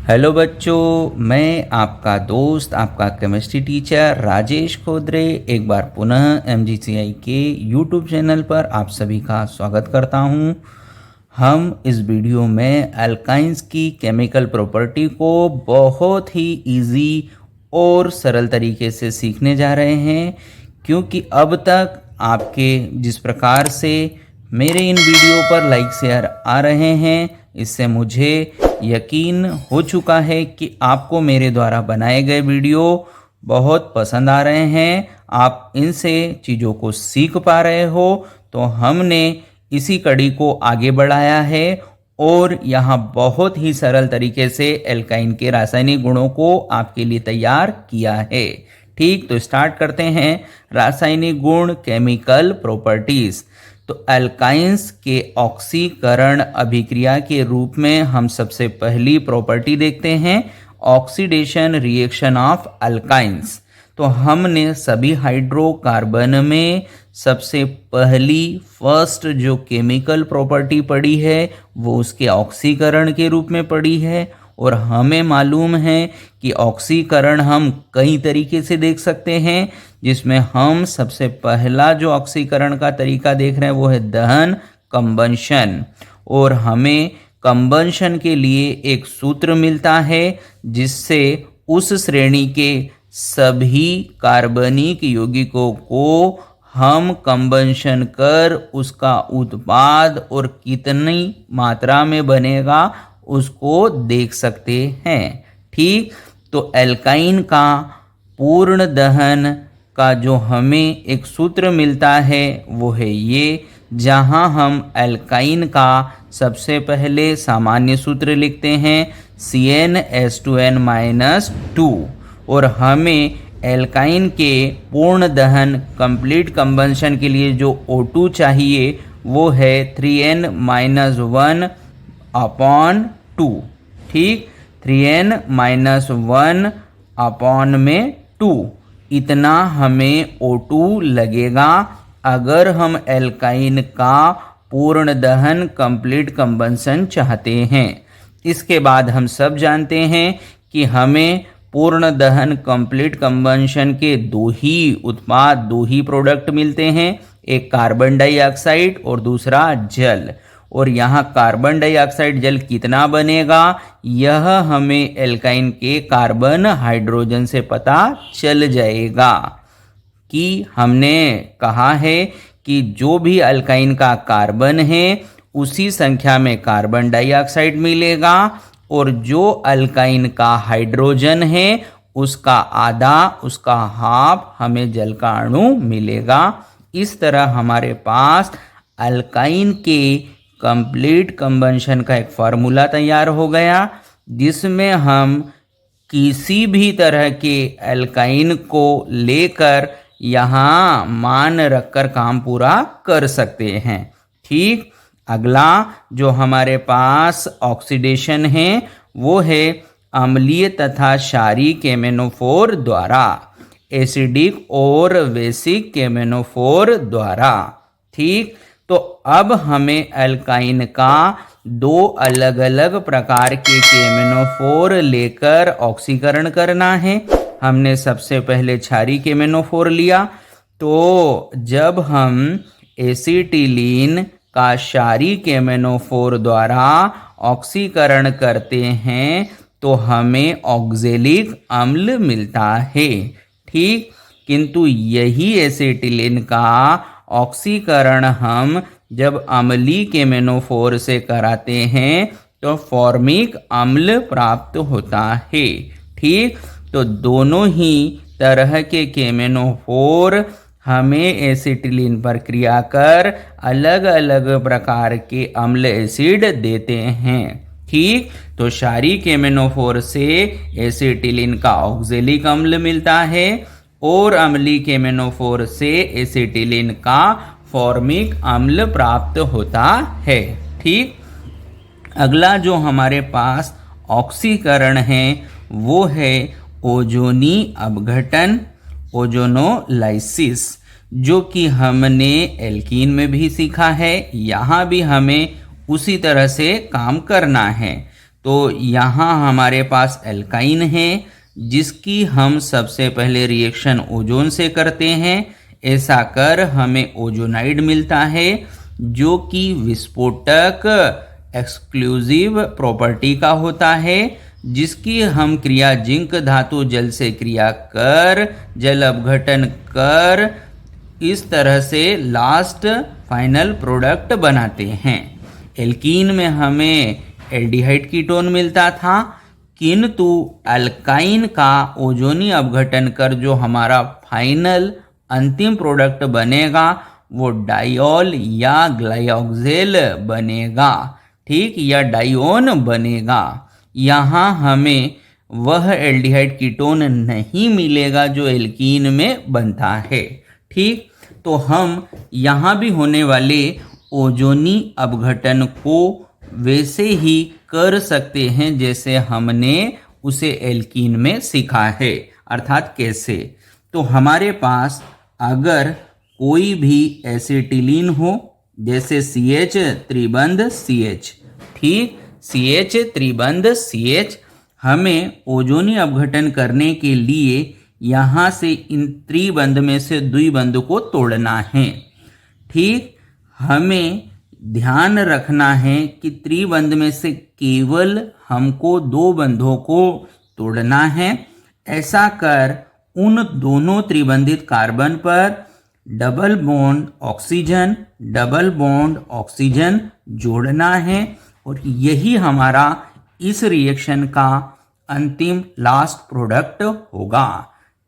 Hello बच्चों, मैं आपका दोस्त आपका केमिस्ट्री टीचर राजेश खोदरे एक बार पुनः एमजीसीआई के यूट्यूब चैनल पर आप सभी का स्वागत करता हूं। हम इस वीडियो में अल्काइंस की केमिकल प्रॉपर्टी को बहुत ही इजी और सरल तरीके से सीखने जा रहे हैं, क्योंकि अब तक आपके जिस प्रकार से मेरे इन वीडियो पर लाइक शेयर आ रहे हैं, इससे मुझे यकीन हो चुका है कि आपको मेरे द्वारा बनाए गए वीडियो बहुत पसंद आ रहे हैं। आप इनसे चीज़ों को सीख पा रहे हो, तो हमने इसी कड़ी को आगे बढ़ाया है और यहाँ बहुत ही सरल तरीके से एल्काइन के रासायनिक गुणों को आपके लिए तैयार किया है। ठीक, तो स्टार्ट करते हैं। रासायनिक गुण, केमिकल प्रॉपर्टीज। तो अल्काइंस के ऑक्सीकरण अभिक्रिया के रूप में हम सबसे पहली प्रॉपर्टी देखते हैं, ऑक्सीडेशन रिएक्शन ऑफ अल्काइंस। तो हमने सभी हाइड्रोकार्बन में सबसे पहली फर्स्ट जो केमिकल प्रॉपर्टी पढ़ी है वो उसके ऑक्सीकरण के रूप में पढ़ी है। और हमें मालूम है कि ऑक्सीकरण हम कई तरीके से देख सकते हैं, जिसमें हम सबसे पहला जो ऑक्सीकरण का तरीका देख रहे हैं वो है दहन, कंबंशन। और हमें कंबंशन के लिए एक सूत्र मिलता है जिससे उस श्रेणी के सभी कार्बनिक यौगिकों को हम कंबंशन कर उसका उत्पाद और कितनी मात्रा में बनेगा उसको देख सकते हैं। ठीक, तो एल्काइन का पूर्ण दहन का जो हमें एक सूत्र मिलता है वो है ये, जहां हम एल्काइन का सबसे पहले सामान्य सूत्र लिखते हैं CnH2n-2, और हमें एल्काइन के पूर्ण दहन कंप्लीट कंबंशन के लिए जो O2 चाहिए वो है 3n-1/2। ठीक, 3n-1/2 इतना हमें O2 लगेगा अगर हम एल्काइन का पूर्ण दहन कंप्लीट कंबंशन चाहते हैं। इसके बाद हम सब जानते हैं कि हमें पूर्ण दहन कंप्लीट कंबंशन के दो ही उत्पाद, दो ही प्रोडक्ट मिलते हैं, एक कार्बन डाइऑक्साइड और दूसरा जल। और यहाँ कार्बन डाइऑक्साइड जल कितना बनेगा यह हमें एल्काइन के कार्बन हाइड्रोजन से पता चल जाएगा। कि हमने कहा है कि जो भी अल्काइन का कार्बन है उसी संख्या में कार्बन डाइऑक्साइड मिलेगा, और जो अल्काइन का हाइड्रोजन है उसका आधा, उसका हाफ हमें जल का अणु मिलेगा। इस तरह हमारे पास अल्काइन के कंप्लीट कंबंशन का एक फार्मूला तैयार हो गया, जिसमें हम किसी भी तरह के अल्काइन को लेकर यहाँ मान रखकर काम पूरा कर सकते हैं। ठीक, अगला जो हमारे पास ऑक्सीडेशन है वो है अम्लीय तथा क्षारीय केमेनोफोर द्वारा, एसिडिक और बेसिक केमेनोफोर द्वारा। ठीक, तो अब हमें अल्काइन का दो अलग अलग प्रकार के केमेनोफोर लेकर ऑक्सीकरण करना है। हमने सबसे पहले क्षारीय केमेनोफोर लिया, तो जब हम एसिटिलीन का क्षारीय केमेनोफोर द्वारा ऑक्सीकरण करते हैं तो हमें ऑक्जेलिक अम्ल मिलता है। ठीक, किंतु यही एसिटिलीन का ऑक्सीकरण हम जब अम्लीय केमेनोफोर से कराते हैं तो फॉर्मिक अम्ल प्राप्त होता है। ठीक, तो दोनों ही तरह के केमेनोफोर हमें एसिटिलीन पर क्रिया कर अलग अलग प्रकार के अम्ल एसिड देते हैं। ठीक, तो क्षारीय केमेनोफोर से एसिटिलीन का ऑक्जेलिक अम्ल मिलता है और अम्लीय केमेनोफोर से एसिटिलीन का फॉर्मिक अम्ल प्राप्त होता है। ठीक, अगला जो हमारे पास ऑक्सीकरण है वो है ओजोनी अपघटन, ओजोनोलाइसिस, जो कि हमने एल्कीन में भी सीखा है। यहाँ भी हमें उसी तरह से काम करना है। तो यहाँ हमारे पास एल्काइन है जिसकी हम सबसे पहले रिएक्शन ओजोन से करते हैं। ऐसा कर हमें ओजोनाइड मिलता है जो कि विस्फोटक एक्सक्लूसिव प्रॉपर्टी का होता है, जिसकी हम क्रिया जिंक धातु जल से क्रिया कर जल अपघटन कर इस तरह से लास्ट फाइनल प्रोडक्ट बनाते हैं। एल्कीन में हमें एल्डिहाइड कीटोन मिलता था, किंतु अल्काइन का ओजोनी अपघटन कर जो हमारा फाइनल अंतिम प्रोडक्ट बनेगा वो डाइऑल या ग्लाइऑक्सेल बनेगा, ठीक, या डाइओन बनेगा। यहाँ हमें वह एल्डिहाइड कीटोन नहीं मिलेगा जो एल्कीन में बनता है, ठीक। तो हम यहाँ भी होने वाले ओजोनी अपघटन को वैसे ही कर सकते हैं जैसे हमने उसे एल्कीन में सीखा है, अर्थात कैसे। तो हमारे पास अगर कोई भी एसिटिलीन हो जैसे CH त्रिबंध CH, ठीक, CH त्रिबंध CH, हमें ओजोनी अपघटन करने के लिए यहाँ से इन त्रिबंध में से द्विबंध को तोड़ना है, ठीक। हमें ध्यान रखना है कि त्रिबंध में से केवल हमको 2 बंधों को तोड़ना है। ऐसा कर उन दोनों त्रिबंधित कार्बन पर डबल बॉन्ड ऑक्सीजन जोड़ना है और यही हमारा इस रिएक्शन का अंतिम लास्ट प्रोडक्ट होगा,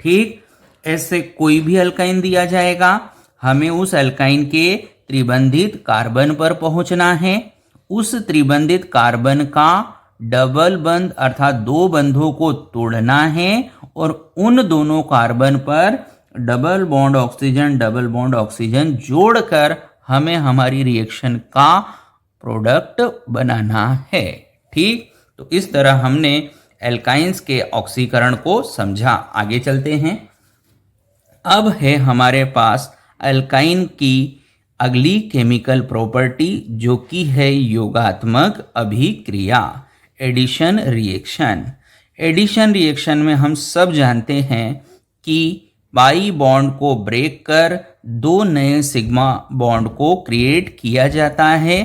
ठीक। ऐसे कोई भी अल्काइन दिया जाएगा, हमें उस अल्काइन के त्रिबंधित कार्बन पर पहुंचना है, उस त्रिबंधित कार्बन का डबल बंध अर्थात 2 बंधों को तोड़ना है और उन दोनों कार्बन पर डबल बॉन्ड ऑक्सीजन जोड़कर हमें हमारी रिएक्शन का प्रोडक्ट बनाना है, ठीक। तो इस तरह हमने एल्काइंस के ऑक्सीकरण को समझा। आगे चलते हैं। अब है हमारे पास एल्काइन की अगली केमिकल प्रॉपर्टी जो कि है योगात्मक अभिक्रिया, एडिशन रिएक्शन। एडिशन रिएक्शन में हम सब जानते हैं कि पाई बॉन्ड को ब्रेक कर 2 नए सिग्मा बॉन्ड को क्रिएट किया जाता है,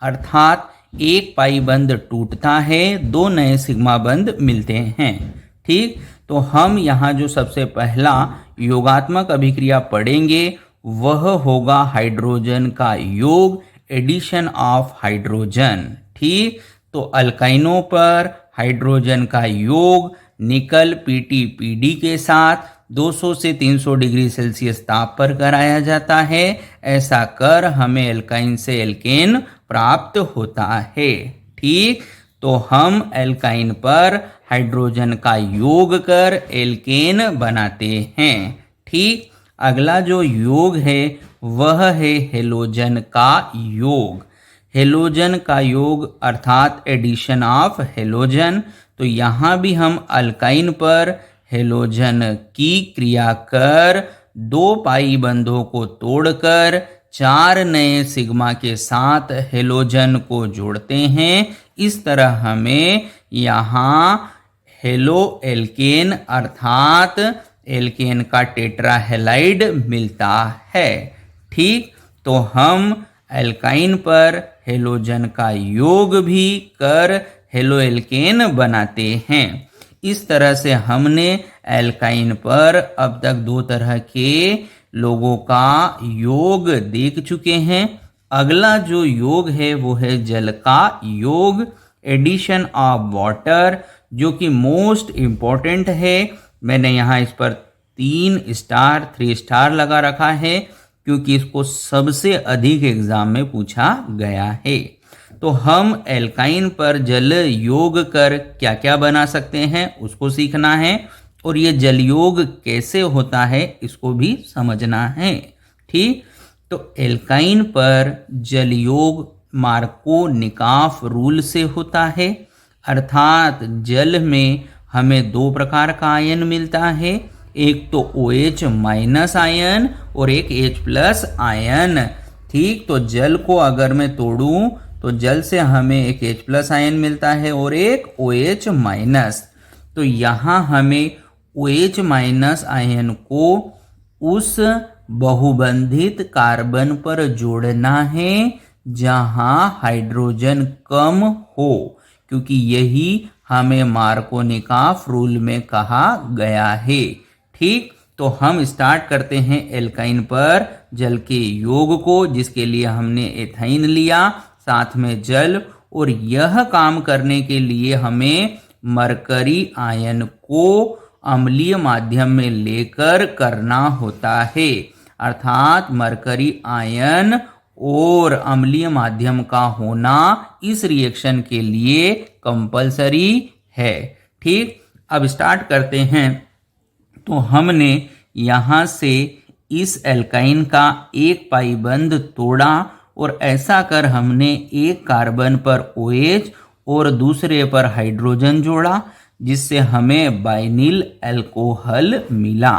अर्थात एक पाई बंध टूटता है, 2 नए सिग्मा बंध मिलते हैं, ठीक। तो हम यहाँ जो सबसे पहला योगात्मक अभिक्रिया पढ़ेंगे वह होगा हाइड्रोजन का योग, एडिशन ऑफ हाइड्रोजन, ठीक। तो अल्काइनों पर हाइड्रोजन का योग निकल PTPD के साथ 200 से 300 डिग्री सेल्सियस ताप पर कराया जाता है। ऐसा कर हमें एल्काइन से एल्केन प्राप्त होता है, ठीक। तो हम एल्काइन पर हाइड्रोजन का योग कर एल्केन बनाते हैं, ठीक। अगला जो योग है वह है हेलोजन का योग। हेलोजन का योग अर्थात एडिशन ऑफ हेलोजन। तो यहाँ भी हम अल्काइन पर हेलोजन की क्रिया कर 2 पाई बंधों को तोड़कर 4 नए सिग्मा के साथ हेलोजन को जोड़ते हैं। इस तरह हमें यहाँ हेलो एल्केन अर्थात एल्केन का टेट्राहेलाइड मिलता है, ठीक। तो हम एल्काइन पर हेलोजन का योग भी कर हेलो एल्केन बनाते हैं। इस तरह से हमने एल्काइन पर अब तक 2 तरह के लोगों का योग देख चुके हैं। अगला जो योग है वो है जल का योग, एडिशन ऑफ वाटर, जो कि मोस्ट इम्पॉर्टेंट है। मैंने यहाँ इस पर 3 स्टार लगा रखा है क्योंकि इसको सबसे अधिक एग्जाम में पूछा गया है। तो हम एल्काइन पर जल योग कर क्या क्या बना सकते हैं उसको सीखना है और ये जल योग कैसे होता है इसको भी समझना है, ठीक। तो एल्काइन पर जल योग मार्कोनिकॉफ रूल से होता है, अर्थात जल में हमें 2 प्रकार का आयन मिलता है, एक तो OH- आयन और एक H+ आयन, ठीक। तो जल को अगर मैं तोड़ूं तो जल से हमें एक H+ आयन मिलता है और एक OH-। तो यहाँ हमें OH- आयन को उस बहुबंधित कार्बन पर जोड़ना है जहाँ हाइड्रोजन कम हो, क्योंकि यही हमें मार्कोनिकॉफ रूल में कहा गया है। ठीक, तो हम स्टार्ट करते हैं एल्काइन पर जल के योग को, जिसके लिए हमने एथाइन लिया, साथ में जल, और यह काम करने के लिए हमें मरकरी आयन को अम्लीय माध्यम में लेकर करना होता है। अर्थात मरकरी आयन और अम्लीय माध्यम का होना इस रिएक्शन के लिए कंपलसरी है। ठीक, अब स्टार्ट करते हैं। तो हमने यहाँ से इस एल्काइन का एक पाई बंध तोड़ा और ऐसा कर हमने एक कार्बन पर OH और दूसरे पर हाइड्रोजन जोड़ा, जिससे हमें बाइनिल अल्कोहल मिला।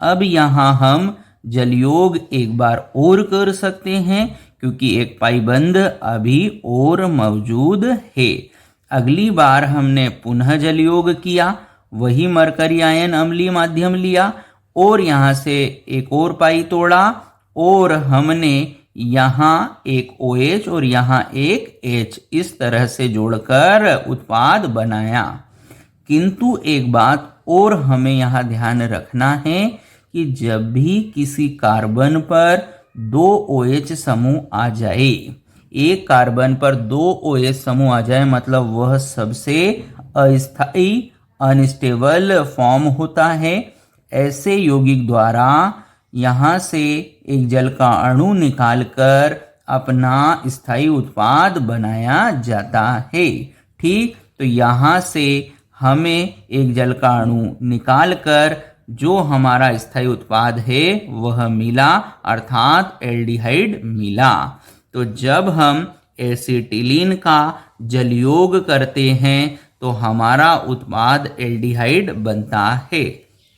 अब यहाँ हम जलयोग एक बार और कर सकते हैं, क्योंकि एक पाई बंध अभी और मौजूद है। अगली बार हमने पुनः जलयोग किया, वही मरकरी आयन अम्लीय माध्यम लिया और यहाँ से एक और पाई तोड़ा और हमने यहाँ एक OH और यहाँ एक H इस तरह से जोड़कर उत्पाद बनाया। किंतु एक बात और हमें यहाँ ध्यान रखना है कि जब भी किसी कार्बन पर 2 OH समूह आ जाए, एक कार्बन पर 2 OH समूह आ जाए, मतलब वह सबसे अस्थायी अनस्टेबल फॉर्म होता है। ऐसे यौगिक द्वारा यहाँ से एक जल का अणु निकालकर अपना स्थायी उत्पाद बनाया जाता है। ठीक, तो यहाँ से हमें एक जल का अणु निकालकर जो हमारा स्थायी उत्पाद है वह मिला, अर्थात एल्डिहाइड मिला। तो जब हम एसिटिलीन का जलयोग करते हैं तो हमारा उत्पाद एल्डिहाइड बनता है।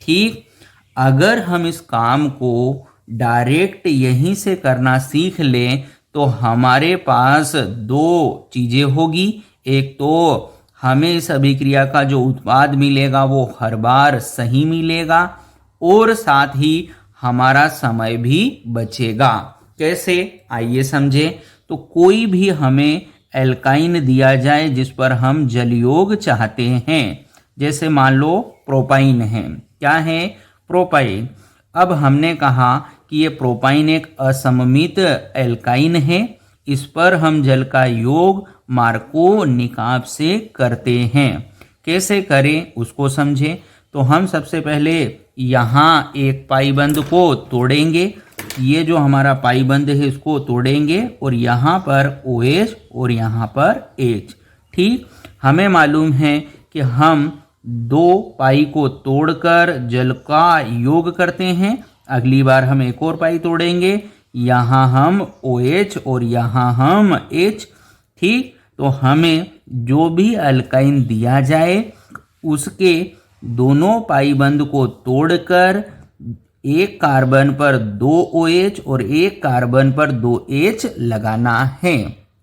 ठीक, अगर हम इस काम को डायरेक्ट यहीं से करना सीख लें तो हमारे पास 2 चीज़ें होगी। एक तो हमें इस अभिक्रिया का जो उत्पाद मिलेगा वो हर बार सही मिलेगा और साथ ही हमारा समय भी बचेगा। कैसे, आइए समझें। तो कोई भी हमें एल्काइन दिया जाए जिस पर हम जलयोग चाहते हैं, जैसे मान लो प्रोपाइन है। क्या है? प्रोपाइन। अब हमने कहा कि ये प्रोपाइन एक असममित एल्काइन है, इस पर हम जल का योग मार्कोनिकॉफ से करते हैं। कैसे करें उसको समझें। तो हम सबसे पहले यहाँ एक पाई बंध को तोड़ेंगे, ये जो हमारा पाई बंध है इसको तोड़ेंगे और यहाँ पर OH और यहाँ पर H। ठीक, हमें मालूम है कि हम 2 पाई को तोड़कर जल का योग करते हैं। अगली बार हम एक और पाई तोड़ेंगे, यहाँ हम OH और यहाँ हम H। ठीक, तो हमें जो भी अल्काइन दिया जाए उसके दोनों पाई बंध को तोड़कर एक कार्बन पर 2 OH और एक कार्बन पर 2 H लगाना है।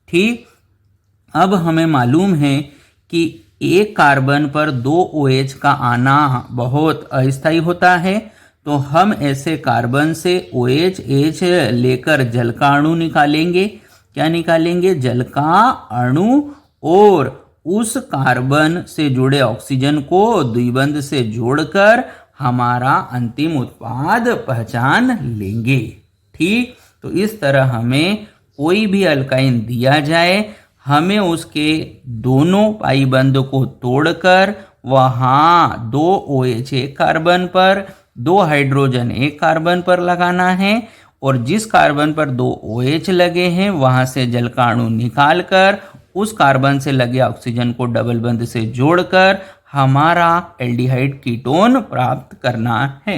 ठीक, अब हमें मालूम है कि एक कार्बन पर 2 OH का आना बहुत अस्थायी होता है, तो हम ऐसे कार्बन से OH H लेकर जल का अणु निकालेंगे। क्या निकालेंगे? जल का अणु, और उस कार्बन से जुड़े ऑक्सीजन को द्विबंध से जोड़कर हमारा अंतिम उत्पाद पहचान लेंगे। ठीक, तो इस तरह हमें कोई भी अल्काइन दिया जाए, हमें उसके दोनों पाई बंध को तोड़कर वहाँ 2 OH एक कार्बन पर, 2 हाइड्रोजन एक कार्बन पर लगाना है और जिस कार्बन पर 2 OH लगे हैं वहाँ से जल का अणु निकालकर उस कार्बन से लगे ऑक्सीजन को डबल बंध से जोड़कर हमारा एल्डिहाइड कीटोन प्राप्त करना है।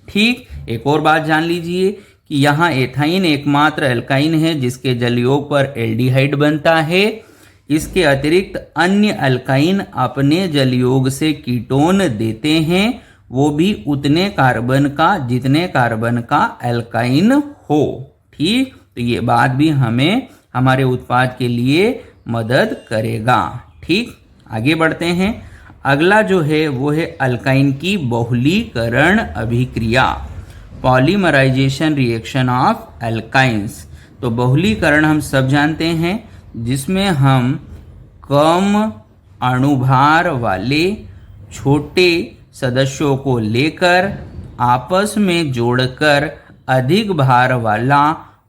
ठीक, एक और बात जान लीजिए कि यहाँ एथाइन एकमात्र एल्काइन है जिसके जलयोग पर एल्डिहाइड बनता है। इसके अतिरिक्त अन्य अल्काइन अपने जलयोग से कीटोन देते हैं, वो भी उतने कार्बन का जितने कार्बन का एल्काइन हो। ठीक, तो ये बात भी हमें हमारे उत्पाद के लिए मदद करेगा। ठीक, आगे बढ़ते हैं। अगला जो है वो है अल्काइन की बहुलीकरण अभिक्रिया, पॉलीमराइजेशन रिएक्शन ऑफ एल्काइंस। तो बहुलीकरण हम सब जानते हैं, जिसमें हम कम अणुभार वाले छोटे सदस्यों को लेकर आपस में जोड़कर अधिक भार वाला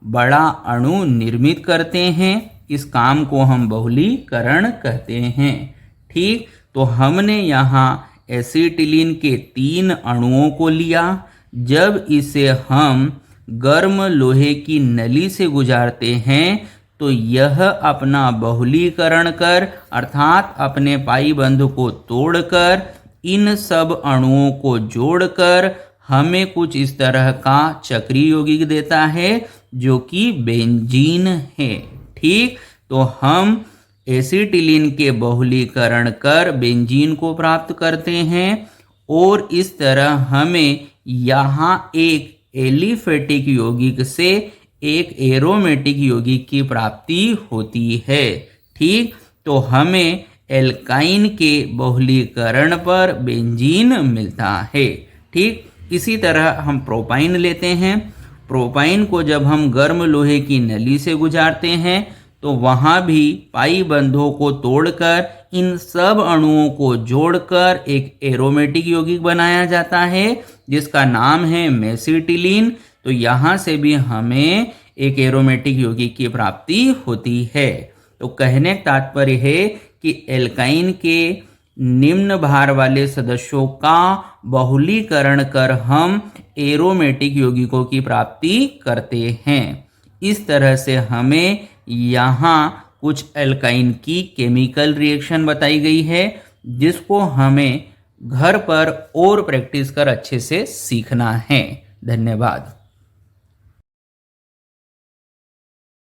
बड़ा अणु निर्मित करते हैं। इस काम को हम बहुलीकरण कहते हैं। ठीक, तो हमने यहाँ एसिटिलीन के 3 अणुओं को लिया। जब इसे हम गर्म लोहे की नली से गुजारते हैं तो यह अपना बहुलीकरण कर अर्थात अपने पाई बंध को तोड़कर इन सब अणुओं को जोड़कर हमें कुछ इस तरह का चक्रीय यौगिक देता है जो कि बेंजीन है। ठीक, तो हम एसिटिलीन के बहुलीकरण कर बेंजीन को प्राप्त करते हैं और इस तरह हमें यहाँ एक एलिफेटिक यौगिक से एक एरोमेटिक यौगिक की प्राप्ति होती है। ठीक, तो हमें एल्काइन के बहुलीकरण पर बेंजीन मिलता है। ठीक, इसी तरह हम प्रोपाइन लेते हैं। प्रोपाइन को जब हम गर्म लोहे की नली से गुजारते हैं तो वहाँ भी पाई बंधों को तोड़कर इन सब अणुओं को जोड़कर एक एरोमेटिक यौगिक बनाया जाता है जिसका नाम है मेसिटिलीन। तो यहाँ से भी हमें एक एरोमेटिक यौगिक की प्राप्ति होती है। तो कहने का तात्पर्य है कि एल्काइन के निम्न भार वाले सदस्यों का बहुलीकरण कर हम एरोमेटिक यौगिकों की प्राप्ति करते हैं। इस तरह से हमें यहाँ कुछ एल्काइन की केमिकल रिएक्शन बताई गई है जिसको हमें घर पर और प्रैक्टिस कर अच्छे से सीखना है। धन्यवाद।